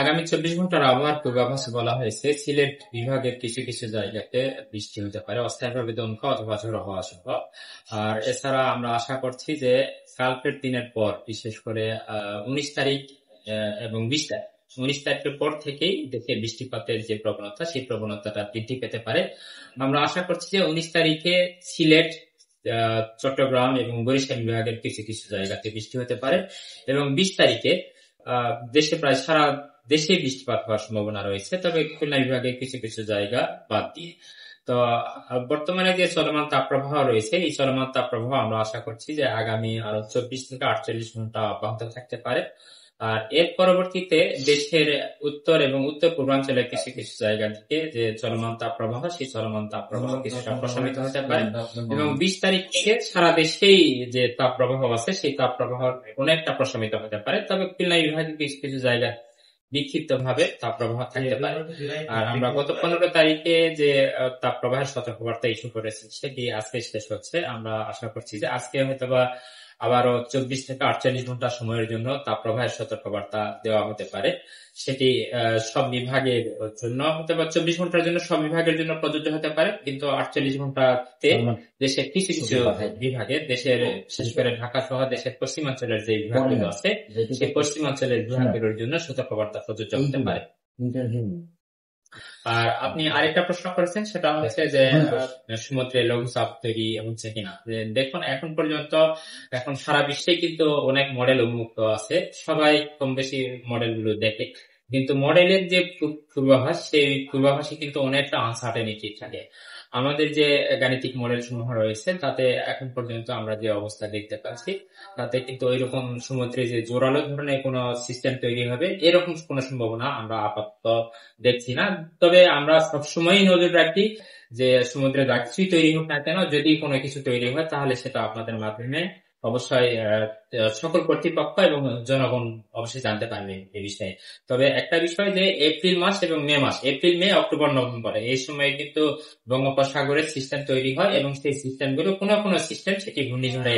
আগামী 24 ঘন্টার আবহাওয়ার পূর্বাভাসে বলা হয়েছে সিলেট বিভাগের কিছু কিছু জায়গাতে বৃষ্টি হতে পারে অস্থায়ীভাবে দমকা অথবা ঝোড়ো হওয়া সহ। আর এছাড়া আমরা আশা করছি যে কালকের দিনের পর বিশেষ করে 19 তারিখ এবং 20 তারিখ 19 তারিখের পর থেকেই দেশে বৃষ্টিপাতের যে প্রবণতা সেই প্রবণতাটা বৃদ্ধি পেতে পারে। আমরা আশা করছি যে 19 তারিখে সিলেট, চট্টগ্রাম এবং বরিশাল বিভাগের কিছু কিছু জায়গাতে বৃষ্টি হতে পারে এবং 20 তারিখে দেশে প্রায় সারা দেশে বৃষ্টিপাত হওয়ার সম্ভাবনা রয়েছে, তবে খুলনা বিভাগের কিছু কিছু জায়গা বাদ দিয়ে। তো বর্তমানে যে চলমান তাপপ্রবাহ রয়েছে এই চলমান তাপপ্রবাহ আমরা আশা করছি যে আগামী আরো 24 থেকে 48 ঘন্টা অব্যাহত থাকতে পারে। আর এর পরবর্তীতে দেশের উত্তর এবং উত্তর পূর্বাঞ্চলের কিছু কিছু জায়গা থেকে যে চলমান তাপপ্রবাহ সেই চলমান তাপপ্রবাহ কিছুটা প্রশমিত হতে পারে এবং 20 তারিখ থেকে সারা দেশেই যে তাপপ্রবাহ আছে সেই তাপপ্রবাহ অনেকটা প্রশমিত হতে পারে, তবে খুলনা বিভাগে কিছু কিছু জায়গা বিক্ষিপ্ত ভাবে তাপপ্রবাহ থাকতে পারে। আর আমরা গত 15 তারিখে যে তাপপ্রবাহের সতর্কবার্তা ইস্যু করেছি সেটি আজকে শেষ হচ্ছে। আমরা আশা করছি যে আজকে হয়তোবা আবারও 24 থেকে 48 ঘন্টা সময়ের জন্য তাপপ্রবাহের সতর্কবার্তা দেওয়া হতে পারে। সেটি সব বিভাগের জন্য হতে পারে, 24 ঘন্টার জন্য সব বিভাগের জন্য প্রযোজ্য হতে পারে, কিন্তু 48 ঘন্টাতে দেশের কিছু কিছু বিভাগে, দেশের বিশেষ করে ঢাকা সহ দেশের পশ্চিমাঞ্চলের যে বিভাগগুলো আছে সেই পশ্চিমাঞ্চলের বিভাগগুলোর জন্য সতর্কবার্তা প্রযোজ্য হতে পারে। আর আপনি আরেকটা প্রশ্ন করেছেন, সেটা হচ্ছে যে সমুদ্রে লঘুচাপ তৈরি হচ্ছে কিনা। দেখুন, এখন পর্যন্ত এখন সারা বিশ্বে কিন্তু অনেক মডেল উন্মুক্ত আছে, সবাই কম বেশি মডেলগুলো দেখে, কিন্তু মডেলের যে পূর্বাভাস সেই পূর্বাভাসে কিন্তু অনেকটা আনসার্টেনিটি থাকে। আমাদের যে গাণিতিক মডেল সমূহ রয়েছে তাতে এখন পর্যন্ত আমরা যে অবস্থা দেখতে পাচ্ছি তাতে কিন্তু ওইরকম সমুদ্রে যে জোরালো ধরনের কোনো সিস্টেম তৈরি হবে এরকম কোনো সম্ভাবনা আমরা আপাতত দেখছি না। তবে আমরা সবসময় নজর রাখি যে সমুদ্রে যা কিছুই তৈরি হোক না কেন, যদি কোনো কিছু তৈরি হয় তাহলে সেটা আপনাদের মাধ্যমে অবশ্যই সকল কর্তৃপক্ষ এবং জনগণ অবশ্যই জানতে পারবে এই বিষয়ে। তবে একটা বিষয় যে এপ্রিল মাস এবং মে মাস, এপ্রিল, মে, অক্টোবর, নভেম্বর এই সময় কিন্তু বঙ্গোপসাগরের সিস্টেম তৈরি হয় এবং সেই সিস্টেমগুলো কোনো কোনো সিস্টেম সেটি ঘূর্ণিঝড়ে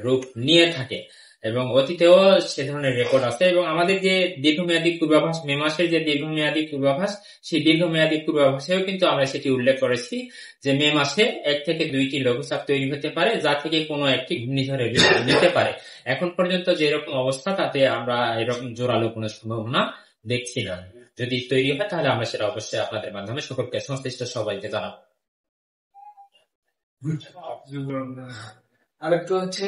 রূপ নিয়ে থাকে এবং অতীতেও সে ধরনের রেকর্ড আছে। এবং আমাদের যে দীর্ঘমেয়াদী পূর্বাভাস, মে মাসের যে দীর্ঘমেয়াদী পূর্বাভাস, সেই দীর্ঘমেয়াদী পূর্বাভাসেও কিন্তু আমরা সেটি উল্লেখ করেছি যে মে মাসে 1 থেকে 2টি লঘুচাপ তৈরি হতে পারে যা থেকে কোনো একটি ঘূর্ণিঝড়ে রূপ নিতে পারে। এখন পর্যন্ত যে এরকম অবস্থা তাতে আমরা এরকম জোরালো কোনো সম্ভাবনা দেখছি না। যদি তৈরি হয় তাহলে আমরা সেটা অবশ্যই আপনাদের মাধ্যমে সকলকে, সংশ্লিষ্ট সবাইকে জানাবো। আরেকটু হচ্ছে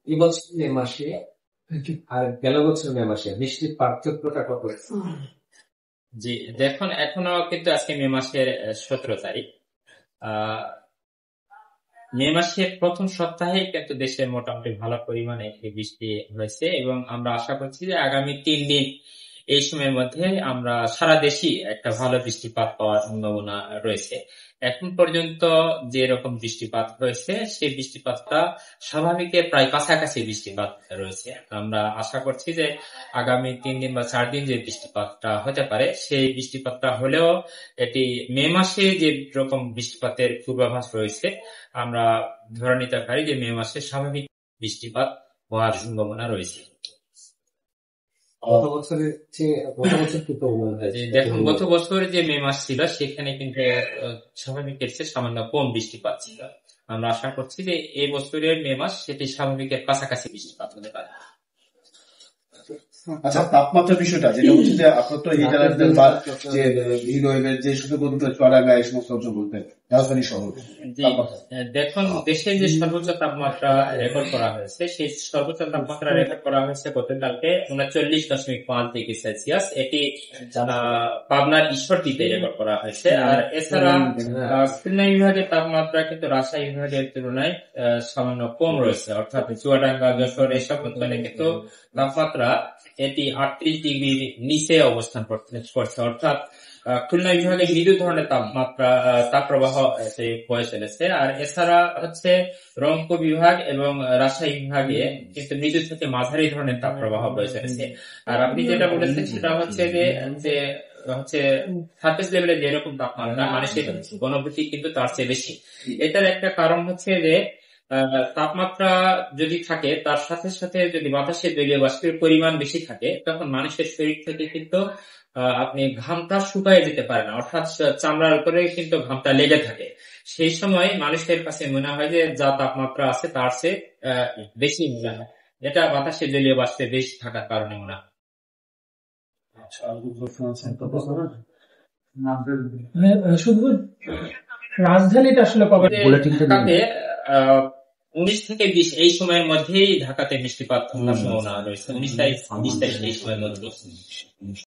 এই বছর মে মাসে আর গেল বছর মে মাসে বৃষ্টির পার্থক্যটা কত? জি দেখুন, এখনো কিন্তু আজকে মে মাসের 17 তারিখ। মে মাসের প্রথম সপ্তাহে কিন্তু দেশে মোটামুটি ভালো পরিমাণে বৃষ্টি হয়েছে এবং আমরা আশা করছি যে আগামী 3 দিন এই সময়ের মধ্যে আমরা সারা দেশই একটা ভালো বৃষ্টিপাত পাওয়ার সম্ভাবনা রয়েছে। এখন পর্যন্ত যে রকম বৃষ্টিপাত হয়েছে সেই বৃষ্টিপাতটা স্বাভাবিকের প্রায় কাছাকাছি বৃষ্টিপাত রয়েছে। আমরা আশা করছি যে আগামী 3 দিন বা 4 দিন যে বৃষ্টিপাতটা হতে পারে সেই বৃষ্টিপাতটা হলেও এটি মে মাসে যে রকম বৃষ্টিপাতের পূর্বাভাস রয়েছে আমরা ধরে নিতে পারি যে মে মাসে স্বাভাবিক বৃষ্টিপাত হওয়ার সম্ভাবনা রয়েছে। দেখুন, গত বছর যে মে মাস ছিল সেখানে কিন্তু স্বাভাবিকের চেয়ে সামান্য কম বৃষ্টিপাত ছিল। আমরা আশা করছি যে এই বছরের মে মাস সেটি স্বাভাবিকের কাছাকাছি বৃষ্টিপাত হতে পারে। আচ্ছা, তাপমাত্রার বিষয়টা যেটা হচ্ছে যে আপনার তো এই জায়গায় যে হিরোইনের যে সুন্দরবন, চুয়াডাঙ্গা এই সমস্ত অঞ্চল বলতে রাজধানী শহর, দেখুন দেশের যে সর্বোচ্চ তাপমাত্রা রেকর্ড করা হয়েছে সেই সর্বোচ্চ তাপমাত্রা রেকর্ড করা হয়েছে গতকালকে 39.5 ডিগ্রি সেলসিয়াস। এটি পাবনার ঈশ্বরদীতে রেকর্ড করা হয়েছে। আর এছাড়া খুলনা বিভাগের তাপমাত্রা কিন্তু রাজশাহী বিভাগের তুলনায় সামান্য কম রয়েছে, অর্থাৎ চুয়াডাঙ্গা, যশোর এসব অঞ্চলে কিন্তু তাপমাত্রা এটি 38 ডিগ্রির নিচে অবস্থান করছে, অর্থাৎ খুলনা বিভাগে মৃদু ধরনের তাপপ্রবাহ বয়ে চলেছে। আর এছাড়া হচ্ছে রংপুর বিভাগ এবং রাজশাহী বিভাগে কিন্তু মৃদু থেকে মাঝারি ধরনের তাপপ্রবাহ বয়ে চলেছে। আর আপনি যেটা বলেছেন সেটা হচ্ছে যে সারফেস লেভেলে যেরকম তাপমাত্রা মানুষের অনুভূতি কিন্তু তার চেয়ে বেশি। এটার একটা কারণ হচ্ছে যে তাপমাত্রা যদি থাকে তার সাথে সাথে যদি বাতাসে জলীয় বাষ্পের পরিমাণ বেশি থাকে তখন মানুষের শরীর থেকে কিন্তু আপনি ঘামটা শুকায় যেতে পারে না, অর্থাৎ চামড়ার উপরে কিন্তু ঘামটা লেগে থাকে। সেই সময় মানুষের কাছে মনে হয় যে যা তাপমাত্রা আছে তার চেয়ে বেশি মনে হয়। এটা বাতাসে জলীয় বাষ্পে বেশি থাকার কারণে মনে হয়। শুধু রাজধানীতে আসলে কবে ঢাকাতে 19 থেকে 20 এই সময়ের মধ্যেই ঢাকাতে বৃষ্টিপাত থাকার সম্ভাবনা রয়েছে। 19 তারিখ 20 তারিখ এই সময়ের মধ্যে।